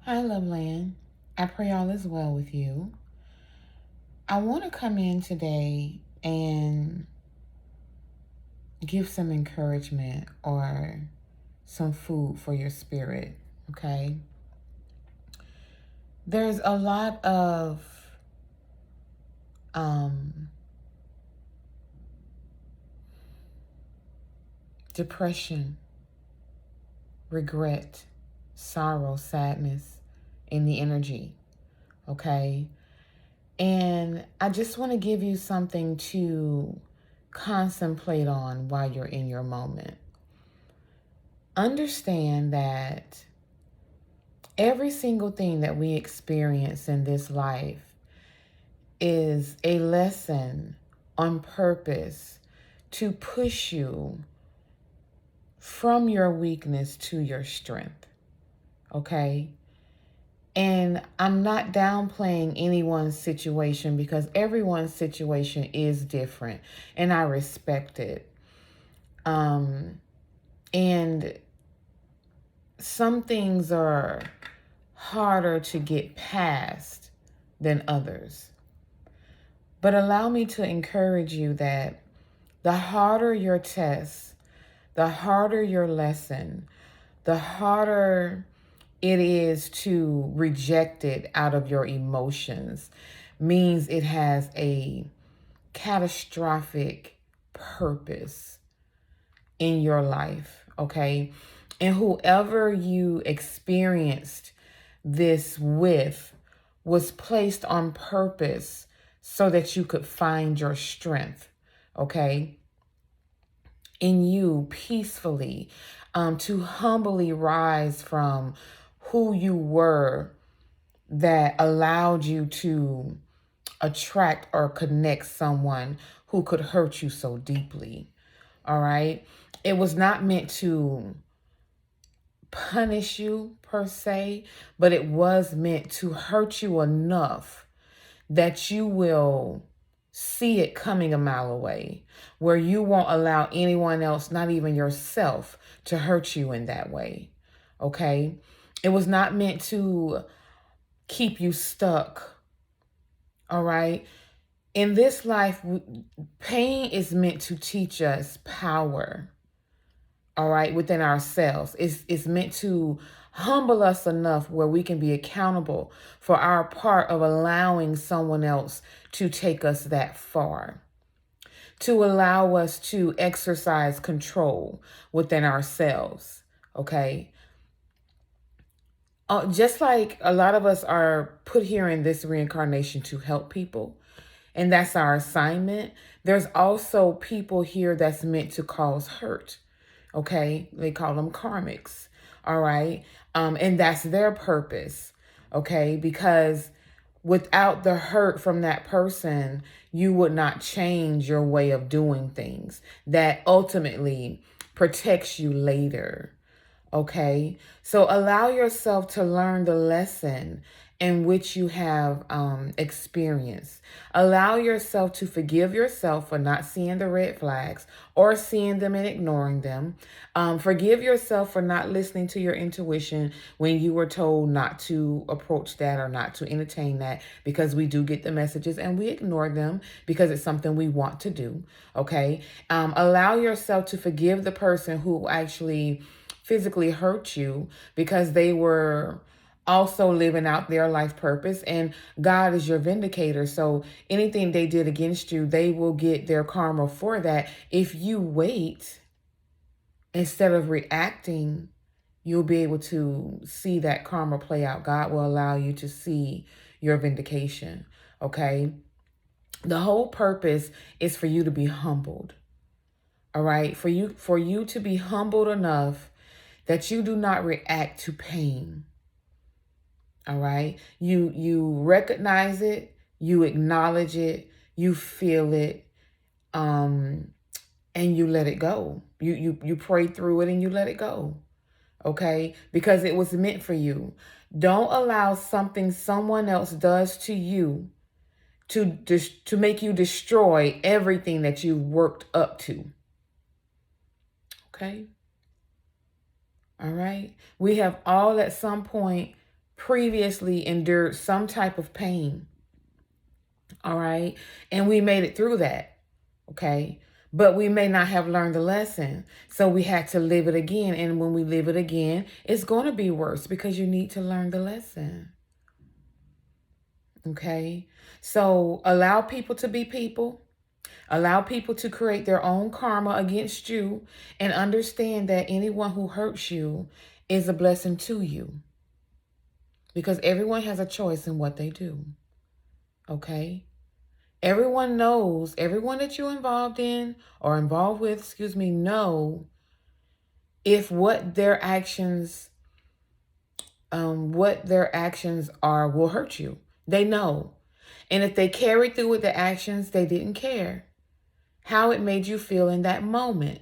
Hi, Loveland. I pray all is well with you. I want to come in today and give some encouragement or some food for your spirit, okay? There's a lot of um, depression, regret, sorrow, sadness in the energy, okay? And I just want to give you something to contemplate on while you're in your moment. Understand that every single thing that we experience in this life is a lesson on purpose to push you from your weakness to your strength. Okay? And I'm not downplaying anyone's situation because everyone's situation is different and I respect it. And some things are harder to get past than others. But allow me to encourage you that the harder your test, the harder your lesson, the harder it is to reject it out of your emotions, means it has a catastrophic purpose in your life, okay? And whoever you experienced this with was placed on purpose so that you could find your strength, okay? In you peacefully, to humbly rise from who you were that allowed you to attract or connect someone who could hurt you so deeply. All right. It was not meant to punish you per se, but it was meant to hurt you enough that you will see it coming a mile away, where you won't allow anyone else, not even yourself, to hurt you in that way. Okay? It was not meant to keep you stuck. All right? In this life, pain is meant to teach us power. All right, within ourselves. It's meant to humble us enough where we can be accountable for our part of allowing someone else to take us that far, to allow us to exercise control within ourselves, okay? Just like a lot of us are put here in this reincarnation to help people, and that's our assignment, there's also people here that's meant to cause hurt. Okay, they call them karmics. All right, and that's their purpose. Okay, because without the hurt from that person, you would not change your way of doing things. That ultimately protects you later. Okay, so allow yourself to learn the lesson in which you have experienced. Allow yourself to forgive yourself for not seeing the red flags or seeing them and ignoring them. Forgive yourself for not listening to your intuition when you were told not to approach that or not to entertain that, because we do get the messages and we ignore them because it's something we want to do. Okay, allow yourself to forgive the person who actually physically hurt you because they were also living out their life purpose, and God is your vindicator. So anything they did against you, they will get their karma for that. If you wait instead of reacting, you'll be able to see that karma play out. God will allow you to see your vindication. Okay, the whole purpose is for you to be humbled. All right, for you to be humbled enough that you do not react to pain. All right. You recognize it, you acknowledge it, you feel it, and you let it go. You pray through it and you let it go. Okay? Because it was meant for you. Don't allow something someone else does to you to make you destroy everything that you worked up to. Okay? All right? We have all at some point previously endured some type of pain. All right. And we made it through that. Okay. But we may not have learned the lesson. So we had to live it again. And when we live it again, it's going to be worse because you need to learn the lesson. Okay. So allow people to be people. Allow people to create their own karma against you, and understand that anyone who hurts you is a blessing to you, because everyone has a choice in what they do. Okay? Everyone knows, everyone that you're involved in or involved with, know if what their actions are will hurt you. They know. And if they carried through with the actions, they didn't care how it made you feel in that moment.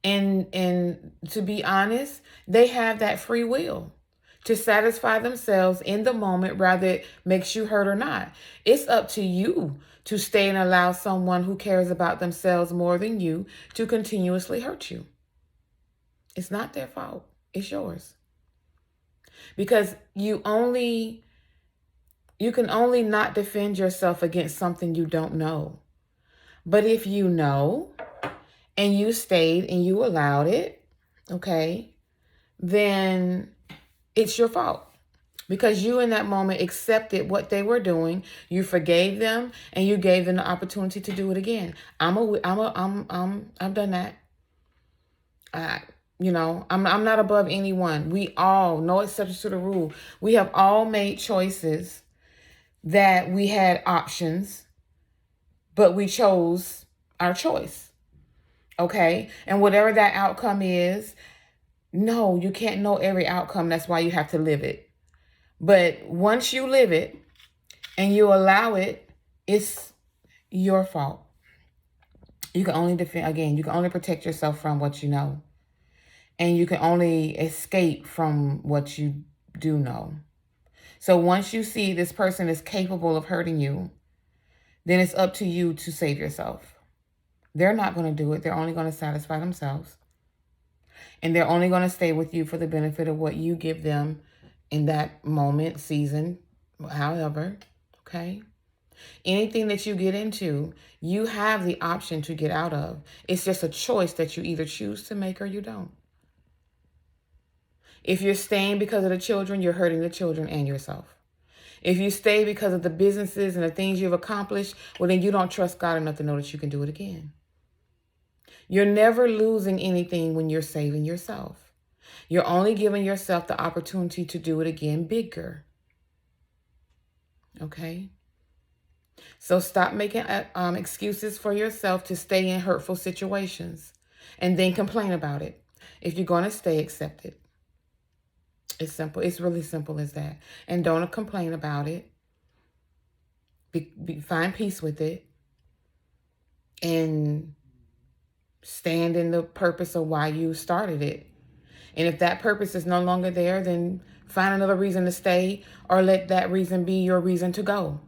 And to be honest, they have that free will to satisfy themselves in the moment, whether it makes you hurt or not. It's up to you to stay and allow someone who cares about themselves more than you to continuously hurt you. It's not their fault. It's yours. Because you can only not defend yourself against something you don't know. But if you know, and you stayed and you allowed it, okay, then it's your fault. Because you in that moment accepted what they were doing, you forgave them, and you gave them the opportunity to do it again. I've done that. I'm not above anyone. We all, no exceptions to the rule. We have all made choices that we had options, but we chose our choice. Okay? And whatever that outcome is, no, you can't know every outcome. That's why you have to live it. But once you live it and you allow it, it's your fault. You can only you can only protect yourself from what you know. And you can only escape from what you do know. So once you see this person is capable of hurting you, then it's up to you to save yourself. They're not going to do it. They're only going to satisfy themselves. And they're only going to stay with you for the benefit of what you give them in that moment, season, however, okay? Anything that you get into, you have the option to get out of. It's just a choice that you either choose to make or you don't. If you're staying because of the children, you're hurting the children and yourself. If you stay because of the businesses and the things you've accomplished, well, then you don't trust God enough to know that you can do it again. You're never losing anything when you're saving yourself. You're only giving yourself the opportunity to do it again bigger. Okay? So stop making excuses for yourself to stay in hurtful situations and then complain about it. If you're going to stay, accept it. It's simple. It's really simple as that. And don't complain about it. Find peace with it. And stand in the purpose of why you started it. And if that purpose is no longer there, then find another reason to stay, or let that reason be your reason to go.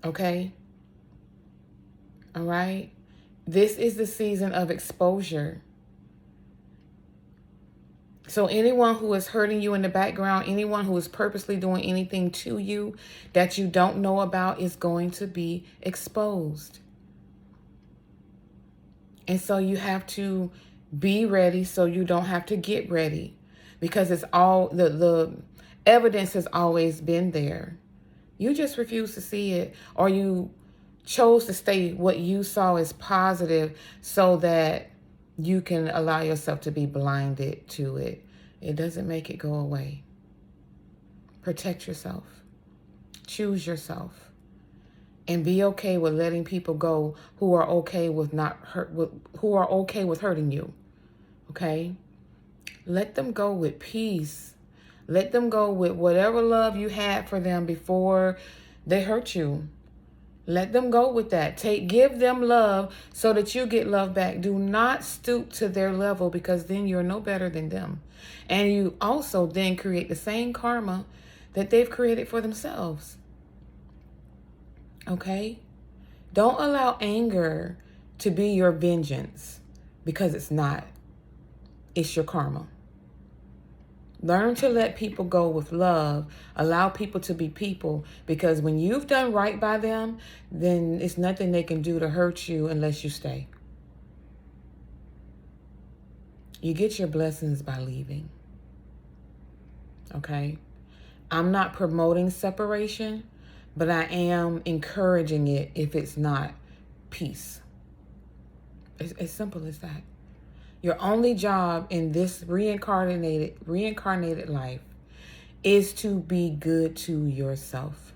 Okay? All right? This is the season of exposure. So anyone who is hurting you in the background, anyone who is purposely doing anything to you that you don't know about, is going to be exposed. And so you have to be ready so you don't have to get ready, because it's all the evidence has always been there. You just refuse to see it, or you chose to stay what you saw as positive so that you can allow yourself to be blinded to it. It doesn't make it go away. Protect yourself. Choose yourself. And be okay with letting people go who are okay with hurting you. Okay? Let them go with peace. Let them go with whatever love you had for them before they hurt you. Let them go with that. Give them love so that you get love back. Do not stoop to their level, because then you're no better than them. And you also then create the same karma that they've created for themselves. Okay? Don't allow anger to be your vengeance, because it's not. It's your karma. Learn to let people go with love. Allow people to be people, because when you've done right by them, then it's nothing they can do to hurt you unless you stay. You get your blessings by leaving. Okay? I'm not promoting separation, but I am encouraging it if it's not peace. It's as simple as that. Your only job in this reincarnated life is to be good to yourself.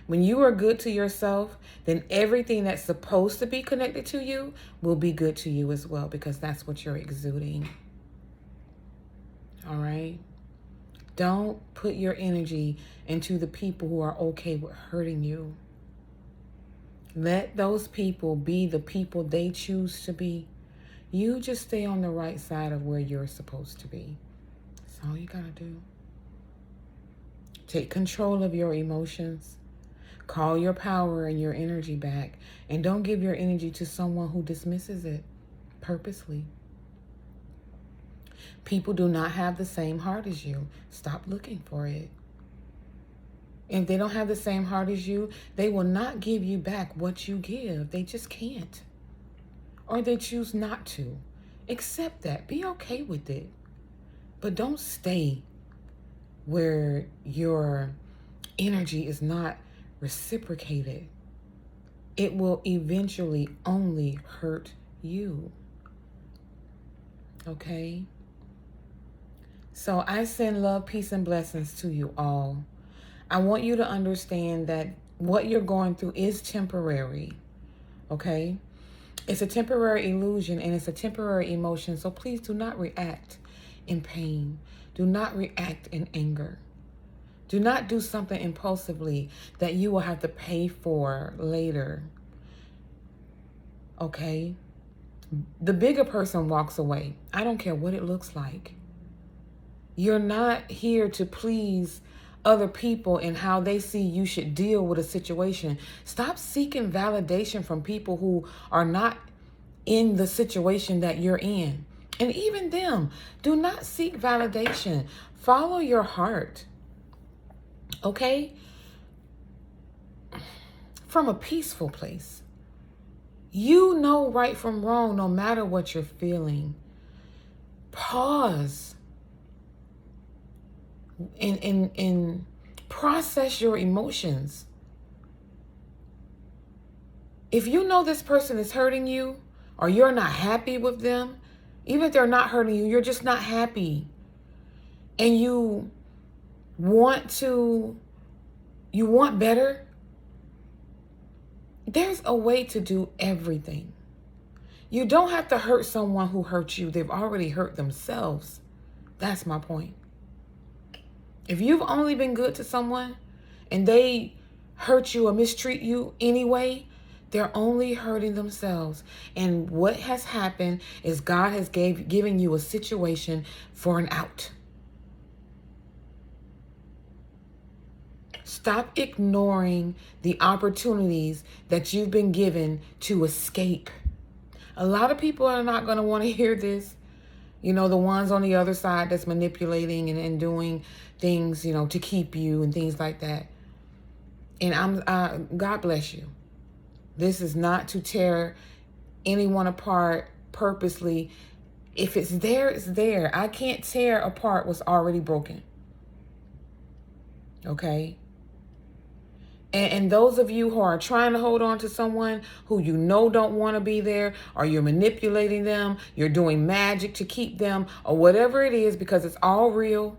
When you are good to yourself, then everything that's supposed to be connected to you will be good to you as well, because that's what you're exuding. All right? Don't put your energy into the people who are okay with hurting you. Let those people be the people they choose to be. You just stay on the right side of where you're supposed to be. That's all you gotta do. Take control of your emotions. Call your power and your energy back. And don't give your energy to someone who dismisses it purposely. People do not have the same heart as you. Stop looking for it. If they don't have the same heart as you, they will not give you back what you give. They just can't. Or they choose not to. Accept that. Be okay with it. But don't stay where your energy is not reciprocated. It will eventually only hurt you. Okay? So I send love, peace, and blessings to you all. I want you to understand that what you're going through is temporary. Okay? It's a temporary illusion and it's a temporary emotion. So please do not react in pain. Do not react in anger. Do not do something impulsively that you will have to pay for later. Okay? The bigger person walks away. I don't care what it looks like. You're not here to please other people and how they see you should deal with a situation. Stop seeking validation from people who are not in the situation that you're in. And even them, do not seek validation. Follow your heart. Okay? From a peaceful place. You know right from wrong no matter what you're feeling. Pause. And process your emotions. If you know this person is hurting you or you're not happy with them, even if they're not hurting you, you're just not happy. And you want better. There's a way to do everything. You don't have to hurt someone who hurt you. They've already hurt themselves. That's my point. If you've only been good to someone and they hurt you or mistreat you anyway, they're only hurting themselves. And what has happened is God has given you a situation for an out. Stop ignoring the opportunities that you've been given to escape. A lot of people are not going to want to hear this. You know, the ones on the other side that's manipulating and doing things, you know, to keep you and things like that. And God bless you. This is not to tear anyone apart purposely. If it's there, it's there. I can't tear apart what's already broken. Okay? And those of you who are trying to hold on to someone who you know don't want to be there, or you're manipulating them, you're doing magic to keep them, or whatever it is, because it's all real,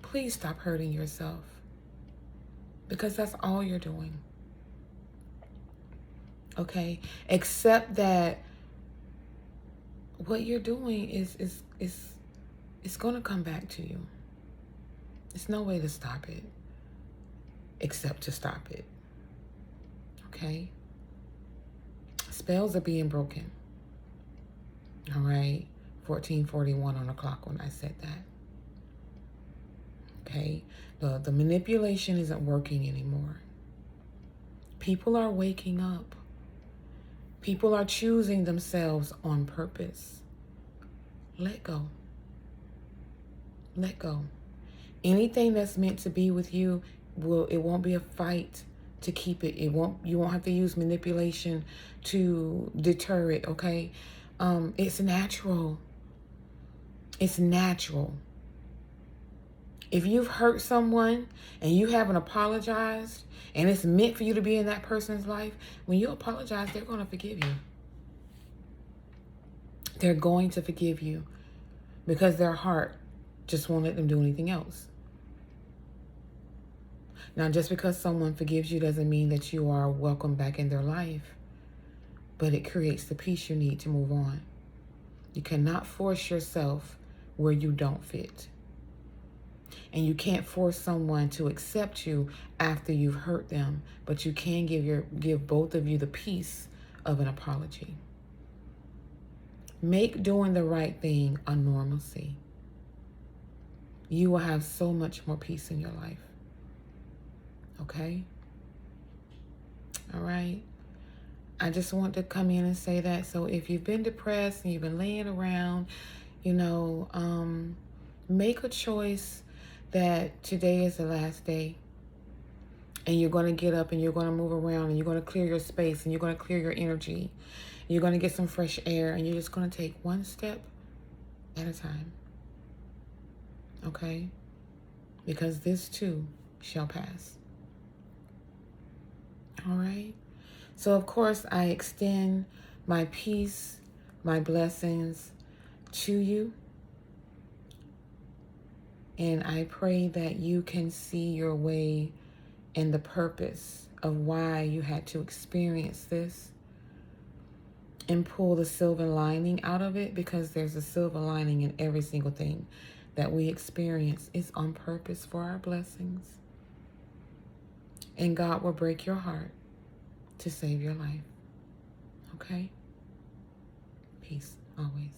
please stop hurting yourself. Because that's all you're doing. Okay? Accept that what you're doing is going to come back to you. There's no way to stop it except to stop it. Okay? Spells are being broken. All right? 1441 on the clock when I said that. Okay? The manipulation isn't working anymore. People are waking up. People are choosing themselves on purpose. Let go. Let go. Anything that's meant to be with you, it won't be a fight to keep it. You won't have to use manipulation to deter it, okay? It's natural. It's natural. If you've hurt someone and you haven't apologized and it's meant for you to be in that person's life, when you apologize, they're going to forgive you. They're going to forgive you because their heart just won't let them do anything else. Now, just because someone forgives you doesn't mean that you are welcome back in their life, but it creates the peace you need to move on. You cannot force yourself where you don't fit. And you can't force someone to accept you after you've hurt them, but you can give both of you the peace of an apology. Make doing the right thing a normalcy. You will have so much more peace in your life. Okay? All right? I just want to come in and say that. So if you've been depressed and you've been laying around, make a choice that today is the last day. And you're going to get up and you're going to move around and you're going to clear your space and you're going to clear your energy. You're going to get some fresh air and you're just going to take one step at a time. Okay? Because this too shall pass. All right? So, of course, I extend my peace, my blessings to you. And I pray that you can see your way and the purpose of why you had to experience this and pull the silver lining out of it, because there's a silver lining in every single thing that we experience. It's on purpose for our blessings. And God will break your heart to save your life. Okay? Peace always.